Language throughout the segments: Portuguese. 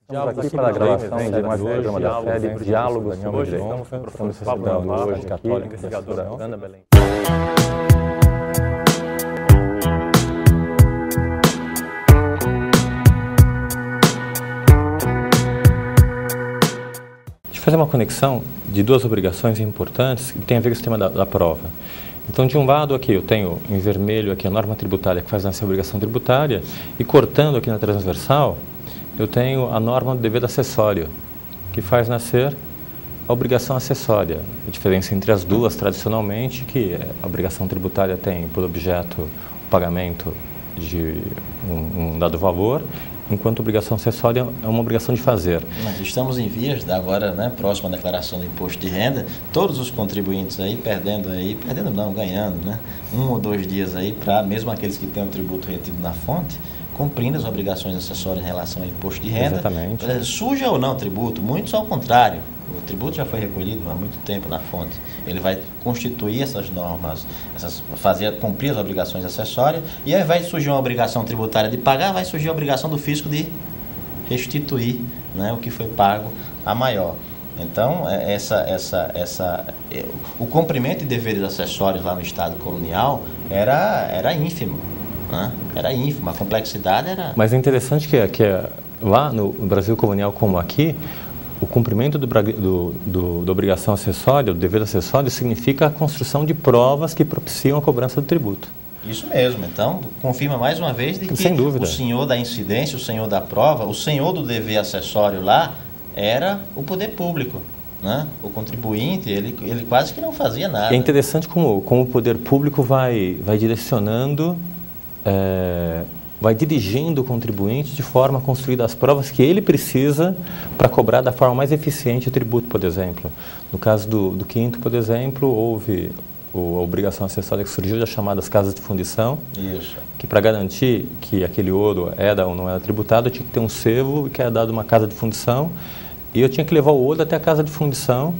Estamos aqui para a gravação de mais um programa da série Diálogos sobre Direito. Estamos recebendo hoje aqui a investigadora Ana Belém. Deixa eu fazer uma conexão de duas obrigações importantes que tem a ver com o sistema da prova. Então, de um lado aqui, eu tenho em vermelho aqui a norma tributária que faz nascer a obrigação tributária e cortando aqui na transversal, eu tenho a norma do dever acessório, que faz nascer a obrigação acessória. A diferença entre as duas, tradicionalmente, que a obrigação tributária tem por objeto o pagamento de um dado valor, enquanto a obrigação acessória é uma obrigação de fazer. Nós estamos em vias, agora, próxima à declaração do imposto de renda, todos os contribuintes aí perdendo não, ganhando, 1 ou 2 dias aí, para mesmo aqueles que têm o tributo retido na fonte, cumprindo as obrigações acessórias em relação ao imposto de renda. Exatamente. Suja ou não o tributo? Muitos ao contrário. O tributo já foi recolhido há muito tempo na fonte. Ele vai constituir essas normas, cumprir as obrigações acessórias, e ao invés de surgir uma obrigação tributária de pagar, vai surgir a obrigação do fisco de restituir, o que foi pago a maior. Então, o cumprimento de deveres acessórios lá no Estado colonial era ínfimo. Era ínfimo, a complexidade era... Mas é interessante que lá no Brasil colonial como aqui, o cumprimento da obrigação acessória, do dever acessório, significa a construção de provas que propiciam a cobrança do tributo. Isso mesmo. Então, confirma mais uma vez de que sem dúvida, o senhor da incidência, o senhor da prova, o senhor do dever acessório lá, era o poder público. O contribuinte, ele quase que não fazia nada. É interessante como o poder público vai direcionando, vai dirigindo o contribuinte de forma a construir as provas que ele precisa para cobrar da forma mais eficiente o tributo, por exemplo. No caso do quinto, por exemplo, houve a obrigação acessória que surgiu das chamadas casas de fundição. Isso. Que para garantir que aquele ouro era ou não era tributado, eu tinha que ter um selo que era dado uma casa de fundição e eu tinha que levar o ouro até a casa de fundição,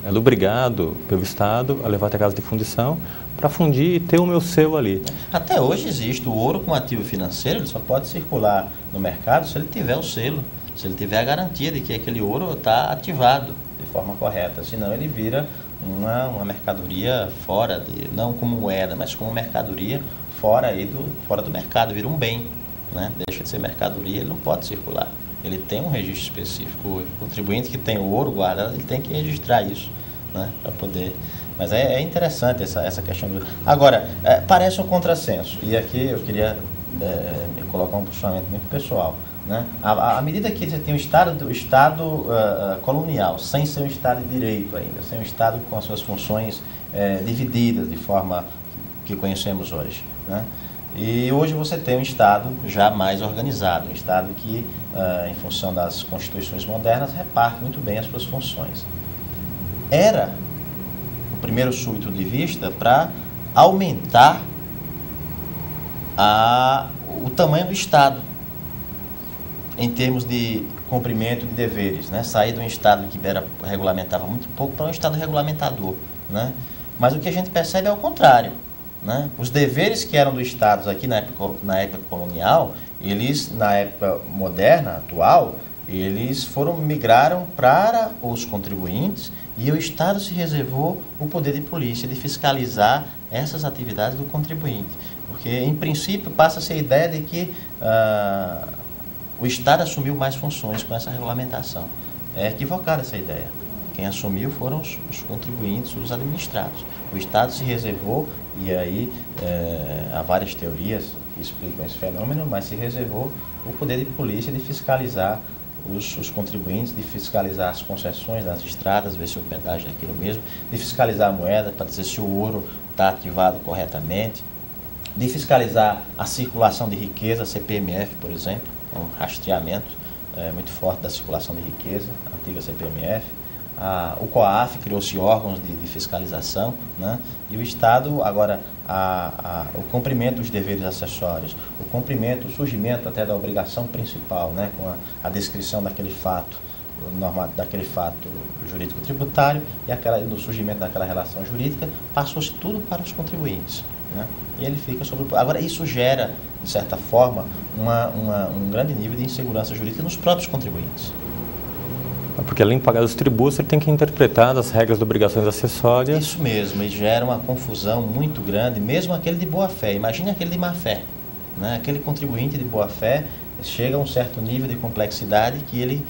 era obrigado pelo Estado a levar até a casa de fundição para fundir e ter o meu selo ali. Até hoje existe o ouro com ativo financeiro, ele só pode circular no mercado se ele tiver o selo, se ele tiver a garantia de que aquele ouro está ativado de forma correta, senão ele vira uma mercadoria fora, não como moeda, mas como mercadoria fora do mercado, vira um bem, deixa de ser mercadoria, ele não pode circular. Ele tem um registro específico. O contribuinte que tem o ouro guardado, ele tem que registrar isso, para poder... Mas é interessante essa questão. Agora, parece um contrassenso, e aqui eu queria colocar um posicionamento muito pessoal. À medida que você tem o Estado colonial, sem ser um Estado de direito ainda, sem um Estado com as suas funções divididas de forma que conhecemos hoje. E hoje você tem um Estado já mais organizado, um Estado que, em função das constituições modernas, reparte muito bem as suas funções. Era o primeiro súbito de vista para aumentar o tamanho do Estado em termos de cumprimento de deveres, sair de um Estado que regulamentava muito pouco para um Estado regulamentador, Mas o que a gente percebe é o contrário, Os deveres que eram do Estado aqui na época colonial, eles, na época moderna, atual, eles migraram para os contribuintes e o Estado se reservou o poder de polícia de fiscalizar essas atividades do contribuinte. Porque, em princípio, passa-se a ideia de que o Estado assumiu mais funções com essa regulamentação. É equivocada essa ideia. Quem assumiu foram os contribuintes, os administrados. O Estado se reservou, e aí há várias teorias que explicam esse fenômeno, mas se reservou o poder de polícia de fiscalizar os contribuintes, de fiscalizar as concessões das estradas, ver se o pedágio é aquilo mesmo, de fiscalizar a moeda para dizer se o ouro está ativado corretamente, de fiscalizar a circulação de riqueza, CPMF, por exemplo, um rastreamento muito forte da circulação de riqueza, a antiga CPMF. O COAF criou-se órgãos de fiscalização, E o Estado, agora, o cumprimento dos deveres acessórios, o surgimento até da obrigação principal, com a descrição daquele fato, jurídico tributário e do surgimento daquela relação jurídica, passou-se tudo para os contribuintes. né? E ele fica sobre... Agora, isso gera, de certa forma, um grande nível de insegurança jurídica nos próprios contribuintes. Porque além de pagar os tributos, ele tem que interpretar as regras de obrigações acessórias. Isso mesmo, e gera uma confusão muito grande, mesmo aquele de boa-fé. Imagine aquele de má-fé, né? Aquele contribuinte de boa-fé chega a um certo nível de complexidade que ele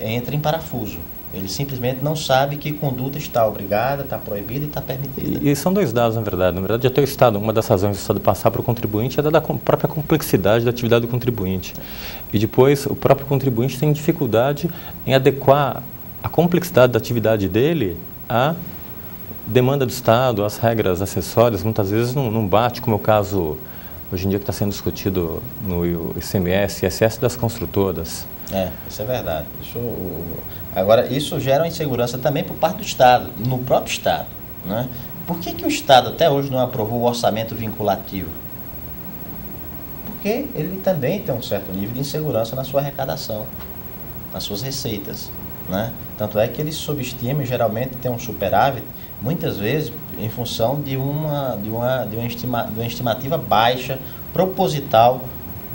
entra em parafuso. Ele simplesmente não sabe que conduta está obrigada, está proibida e está permitida. E são dois dados, na verdade. Na verdade, até o Estado, uma das razões do Estado passar para o contribuinte é da própria complexidade da atividade do contribuinte. E depois, o próprio contribuinte tem dificuldade em adequar a complexidade da atividade dele à demanda do Estado, às regras acessórias. Muitas vezes não bate, como é o caso, hoje em dia, que está sendo discutido no ICMS e ISS das construtoras. Isso é verdade. Agora, isso gera uma insegurança também por parte do Estado, no próprio Estado, né? Por que o Estado até hoje não aprovou o orçamento vinculativo? Porque ele também tem um certo nível de insegurança na sua arrecadação, nas suas receitas, né? Tanto é que ele subestima e geralmente tem um superávit, muitas vezes em função de uma estimativa baixa, proposital,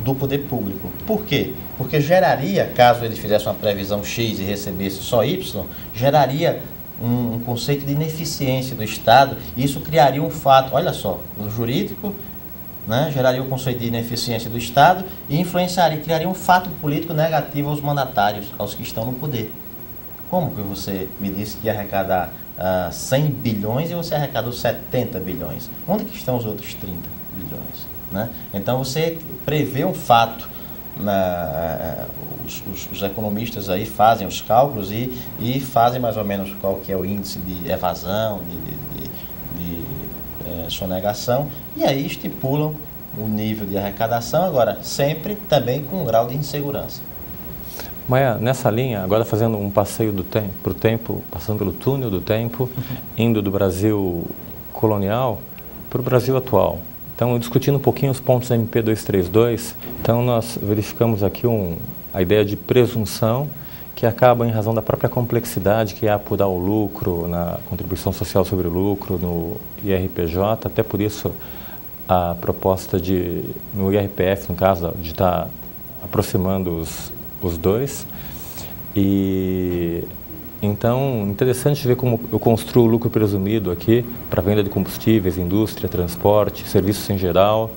do poder público. Por quê? Porque geraria, caso ele fizesse uma previsão X e recebesse só Y, geraria um conceito de ineficiência do Estado, e isso criaria um fato, olha só, no jurídico, né, geraria o conceito de ineficiência do Estado e criaria um fato político negativo aos mandatários, aos que estão no poder. Como que você me disse que ia arrecadar 100 bilhões e você arrecadou 70 bilhões? Onde que estão os outros 30 bilhões? Né? Então você prevê um fato, os economistas aí fazem os cálculos e fazem mais ou menos qual que é o índice de evasão, de sonegação, e aí estipulam o nível de arrecadação, agora sempre também com um grau de insegurança. Maia, nessa linha, agora fazendo um passeio pro tempo, passando pelo túnel do tempo, indo do Brasil colonial para o Brasil atual. Então, discutindo um pouquinho os pontos da MP 232, então nós verificamos aqui a ideia de presunção, que acaba em razão da própria complexidade que é apurar o lucro na contribuição social sobre o lucro, no IRPJ, até por isso a proposta no IRPF, no caso, de estar aproximando os dois. E então, interessante ver como eu construo o lucro presumido aqui para venda de combustíveis, indústria, transporte, serviços em geral,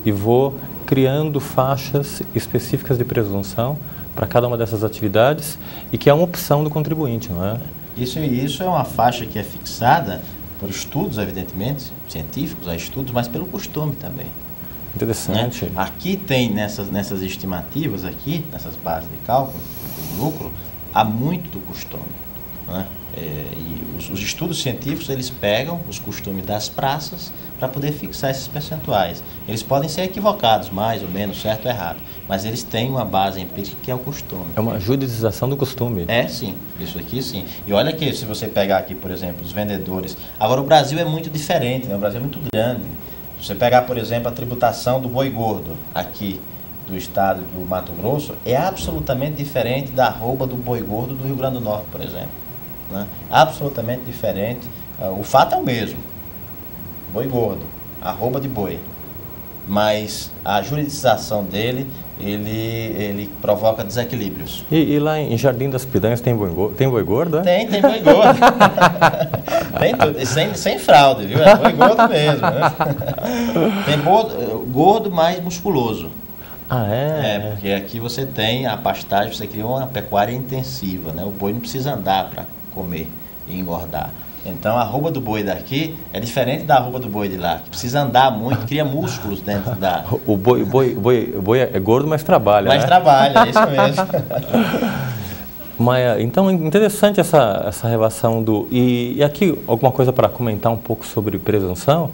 e vou criando faixas específicas de presunção para cada uma dessas atividades e que é uma opção do contribuinte, não é? Isso é uma faixa que é fixada por estudos, evidentemente, científicos, há estudos, mas pelo costume também. Interessante. Né? Aqui tem, nessas estimativas aqui, nessas bases de cálculo do lucro, há muito do costume. Né? E os estudos científicos, eles pegam os costumes das praças para poder fixar esses percentuais. Eles podem ser equivocados, mais ou menos, certo ou errado, mas eles têm uma base empírica que é o costume. É uma judicialização do costume. Sim, isso aqui sim. E olha aqui, se você pegar aqui, por exemplo, os vendedores. Agora, o Brasil é muito diferente, né? O Brasil é muito grande. Se você pegar, por exemplo, a tributação do boi gordo aqui do estado do Mato Grosso, é absolutamente diferente da arroba do boi gordo do Rio Grande do Norte, por exemplo. Né? Absolutamente diferente. O fato é o mesmo, boi gordo, arroba de boi, mas a juridização dele, ele provoca desequilíbrios. E lá em Jardim das Piranhas tem boi gordo? Tem boi gordo? Tem boi gordo. Tem tudo, sem fraude, viu? É boi gordo mesmo, né? Tem gordo mais musculoso. Porque aqui você tem a pastagem, você cria uma pecuária intensiva, né? O boi não precisa andar para comer e engordar. Então a arroba do boi daqui é diferente da arroba do boi de lá, que precisa andar muito, cria músculos dentro da... O boi é gordo, mas trabalha, Mas trabalha, é isso mesmo. Maia, então é interessante essa relação E aqui, alguma coisa para comentar um pouco sobre presunção.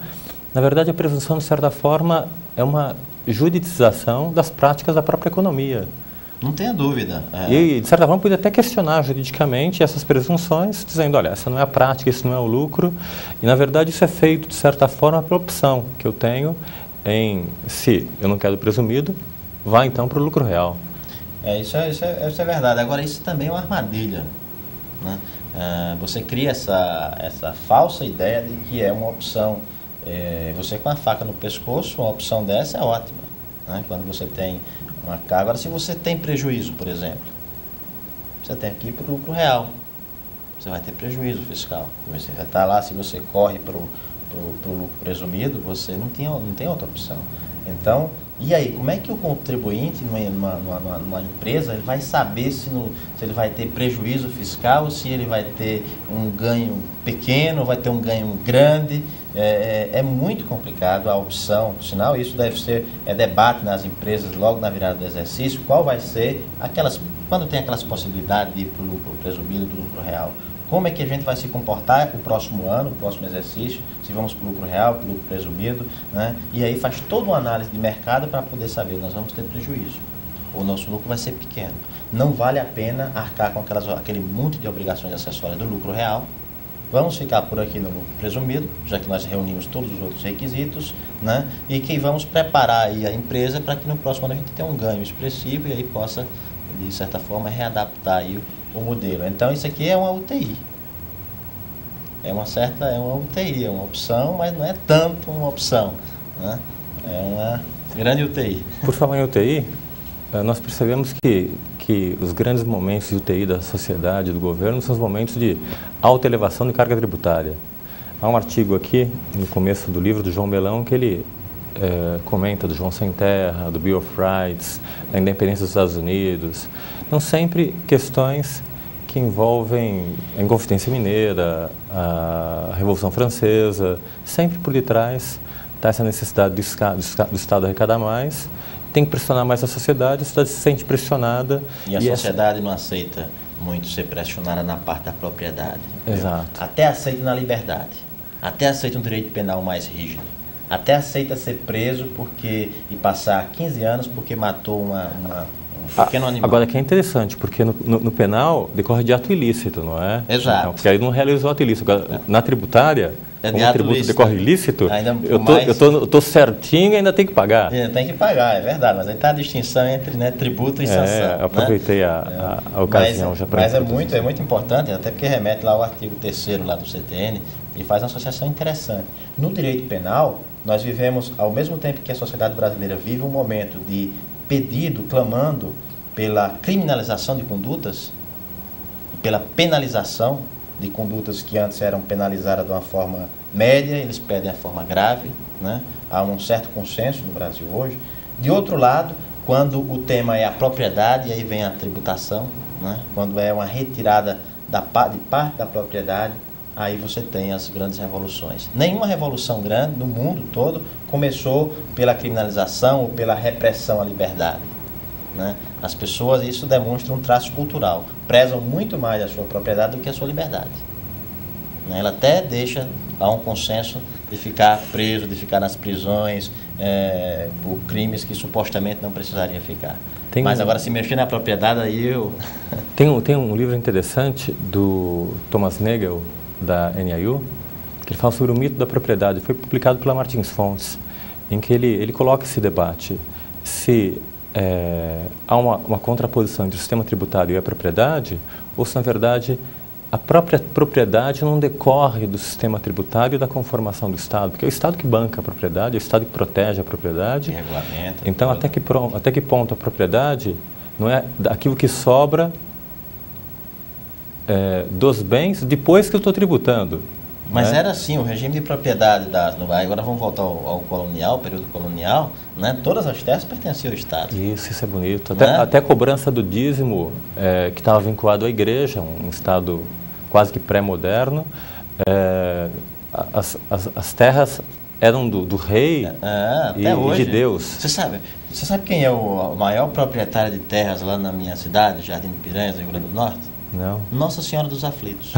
Na verdade, a presunção, de certa forma, é uma judicialização das práticas da própria economia. Não tenha dúvida. E, de certa forma, pode até questionar juridicamente essas presunções, dizendo, olha, essa não é a prática, isso não é o lucro. E, na verdade, isso é feito, de certa forma, pela opção que eu tenho se eu não quero presumido, vá, então, para o lucro real. Isso é verdade. Agora, isso também é uma armadilha, né? Você cria essa falsa ideia de que é uma opção Você com a faca no pescoço, uma opção dessa é ótima, né? Quando você tem uma carga. Agora, se você tem prejuízo, por exemplo, você tem que ir para o lucro real. Você vai ter prejuízo fiscal. Você vai estar lá, se você corre para o lucro presumido, você não tem outra opção. Então, e aí, como é que o contribuinte numa empresa ele vai saber se ele vai ter prejuízo fiscal, se ele vai ter um ganho pequeno, vai ter um ganho grande? É muito complicado a opção, por sinal, isso deve ser debate nas empresas logo na virada do exercício, qual vai ser quando tem aquelas possibilidades de ir para o lucro presumido, do lucro real. Como é que a gente vai se comportar o próximo ano, o próximo exercício, se vamos para o lucro real, para o lucro presumido, né? E aí faz toda uma análise de mercado para poder saber, nós vamos ter prejuízo, o nosso lucro vai ser pequeno. Não vale a pena arcar com aquele monte de obrigações acessórias do lucro real. Vamos ficar por aqui no lucro presumido, já que nós reunimos todos os outros requisitos, né? E que vamos preparar aí a empresa para que no próximo ano a gente tenha um ganho expressivo e aí possa, de certa forma, readaptar aí o modelo. Então, isso aqui é uma UTI. É uma UTI, é uma opção, mas não é tanto uma opção, né? É uma grande UTI. Por falar em UTI, nós percebemos que os grandes momentos de UTI da sociedade, do governo, são os momentos de alta elevação de carga tributária. Há um artigo aqui, no começo do livro do João Belão, que ele comenta do João Sem Terra, do Bill of Rights, da independência dos Estados Unidos. Não sempre questões que envolvem a Inconfidência Mineira, a Revolução Francesa. Sempre por detrás está essa necessidade do Estado arrecadar mais, tem que pressionar mais a sociedade se sente pressionada. E a sociedade não aceita muito ser pressionada na parte da propriedade. Exato. Até aceita na liberdade, até aceita um direito penal mais rígido, até aceita ser preso e passar 15 anos porque matou um pequeno animal. Agora, que é interessante, porque no penal decorre de ato ilícito, não é? Exato. Então, porque aí não realizou ato ilícito. Agora, na tributária, como o tributo decorre ilícito, eu estou certinho e ainda tem que pagar. Tem que pagar, é verdade, mas aí está a distinção entre tributo e sanção. Eu aproveitei, né, a ocasião já para... Mas é muito importante, até porque remete lá ao artigo 3º lá do CTN e faz uma associação interessante. No direito penal, nós vivemos, ao mesmo tempo que a sociedade brasileira vive um momento de pedido, clamando pela criminalização de condutas, pela penalização de condutas que antes eram penalizadas de uma forma média, eles pedem a forma grave, né? Há um certo consenso no Brasil hoje. De outro lado, quando o tema é a propriedade, aí vem a tributação, né? Quando é uma retirada de parte da propriedade, aí você tem as grandes revoluções. Nenhuma revolução grande no mundo todo começou pela criminalização ou pela repressão à liberdade, né? As pessoas, isso demonstra um traço cultural, prezam muito mais a sua propriedade do que a sua liberdade, né? Ela até deixa lá um consenso de ficar preso, de ficar nas prisões por crimes que supostamente não precisaria ficar. Mas agora, se mexer na propriedade, aí eu... Tem um livro interessante do Thomas Nagel, da NIU, que ele fala sobre o mito da propriedade. Foi publicado pela Martins Fontes, em que ele coloca esse debate. Se há uma contraposição entre o sistema tributário e a propriedade, ou se, na verdade, a própria propriedade não decorre do sistema tributário e da conformação do Estado, porque é o Estado que banca a propriedade, é o Estado que protege a propriedade. Que regulamenta. Então, até que ponto a propriedade não é aquilo que sobra dos bens depois que eu estou tributando. Mas né? Era assim, o regime de propriedade agora vamos voltar ao colonial, período colonial, né? Todas as terras pertenciam ao Estado. Isso é bonito. Até a cobrança do dízimo, que estava vinculado à igreja, um Estado quase que pré-moderno, as terras eram do rei e de Deus. Você sabe quem é o maior proprietário de terras lá na minha cidade, Jardim de Piranhas, Rio Grande do Norte? Não. Nossa Senhora dos Aflitos.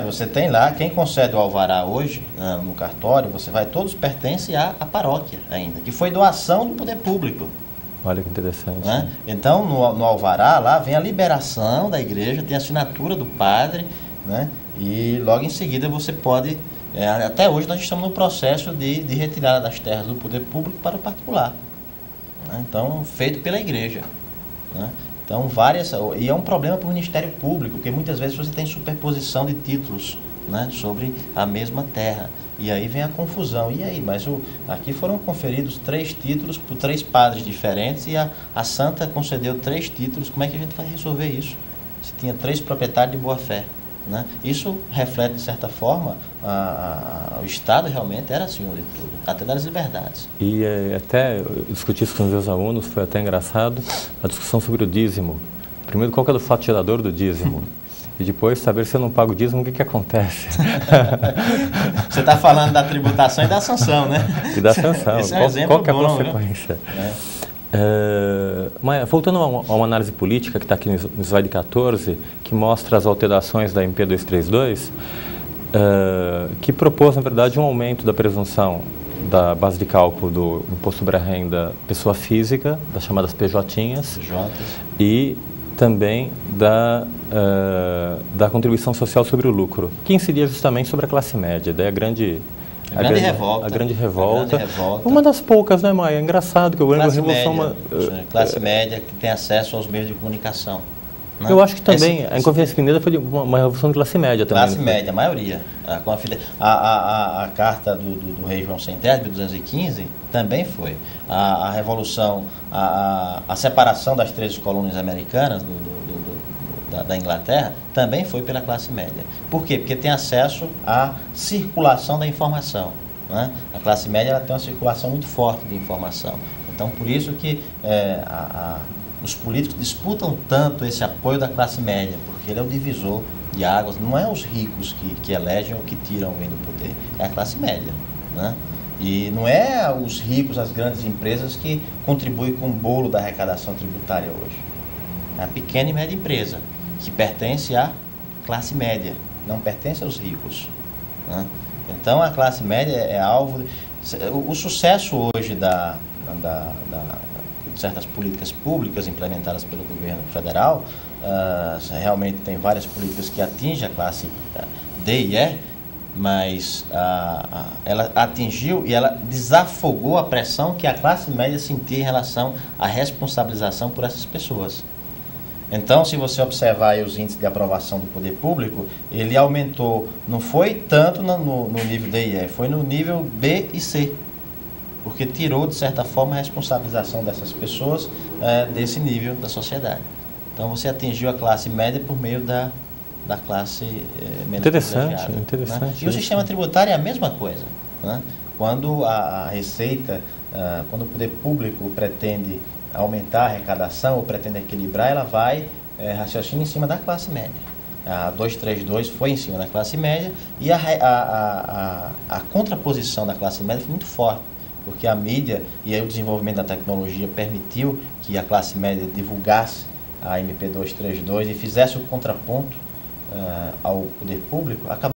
Você tem lá, quem concede o alvará hoje, no cartório, todos pertencem à paróquia ainda, que foi doação do poder público. Olha que interessante. Né? Então, no alvará, lá vem a liberação da igreja, tem a assinatura do padre, né? E logo em seguida você pode... até hoje nós estamos no processo de retirada das terras do poder público para o particular. Né? Então, feito pela igreja. Né? Então, e é um problema para o Ministério Público, porque muitas vezes você tem superposição de títulos né, sobre a mesma terra. E aí vem a confusão. E aí? Mas aqui foram conferidos 3 títulos por 3 padres diferentes e a Santa concedeu 3 títulos. Como é que a gente vai resolver isso? Se tinha 3 proprietários de boa-fé, né? Isso reflete, de certa forma, o Estado realmente era senhor de tudo, até das liberdades. E até discutir isso com os meus alunos, foi até engraçado, a discussão sobre o dízimo. Primeiro, qual que é o fato gerador do dízimo? E depois, saber se eu não pago o dízimo, o que acontece? Você está falando da tributação e da sanção, né? E da sanção. Esse é um exemplo qual que é a bom, consequência? Mas, voltando a uma análise política que está aqui no slide 14, que mostra as alterações da MP 232, que propôs, na verdade, um aumento da presunção da base de cálculo do imposto sobre a renda pessoa física, das chamadas PJs, e também da contribuição social sobre o lucro, que incidia justamente sobre a classe média. Daí a grande revolta. Uma das poucas, né, Maia? É engraçado que eu lembro a Revolução... Classe média que tem acesso aos meios de comunicação. Né? Eu acho que também a Inconfidência Mineira foi uma revolução de classe média também. Classe média, a maioria. A carta do rei João Sem Terra, de 1215, também foi. A revolução, a separação das 13 colônias americanas da Inglaterra também foi pela classe média. Por quê? Porque tem acesso à circulação da informação. Né? A classe média ela tem uma circulação muito forte de informação. Então, por isso que os políticos disputam tanto esse apoio da classe média, porque ele é o divisor de águas. Não é os ricos que elegem ou que tiram alguém do poder, é a classe média. Né? E não é os ricos, as grandes empresas que contribuem com o bolo da arrecadação tributária hoje. É a pequena e média empresa, que pertence à classe média, não pertence aos ricos. Né? Então, a classe média é alvo... O sucesso hoje de certas políticas públicas implementadas pelo governo federal, realmente tem várias políticas que atingem a classe D e E, mas ela atingiu e ela desafogou a pressão que a classe média sentia em relação à responsabilização por essas pessoas. Então, se você observar aí os índices de aprovação do poder público, ele aumentou, não foi tanto no nível D e E, foi no nível B e C, porque tirou, de certa forma, a responsabilização dessas pessoas desse nível da sociedade. Então, você atingiu a classe média por meio da classe menos privilegiada. Interessante. Né? E o sistema tributário é a mesma coisa. Né? Quando a Receita, quando o poder público pretende aumentar a arrecadação ou pretende equilibrar, ela vai raciocinar em cima da classe média. A 232 foi em cima da classe média e a contraposição da classe média foi muito forte, porque a mídia e aí o desenvolvimento da tecnologia permitiu que a classe média divulgasse a MP 232 e fizesse o contraponto ao poder público, acabou